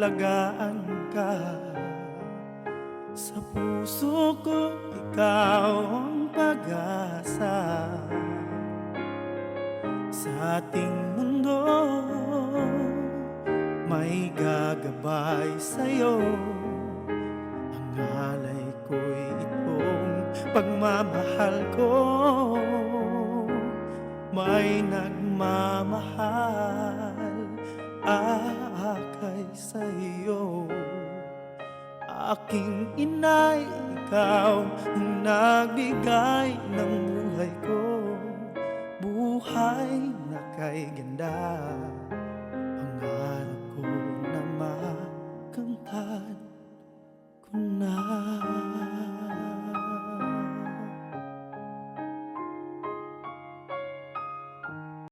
alagaan ka. Sa puso ko, ikaw ang pag-asa. Sa ating mundo, may gagabay sa'yo. Ang alay ko'y itong pagmamahal ko. May nagmamahal aakay sa'yo. Aking inay, ikaw ang nagbigay ng buhay ko. Buhay na kay ganda, pangarap ko na makamtan ko na.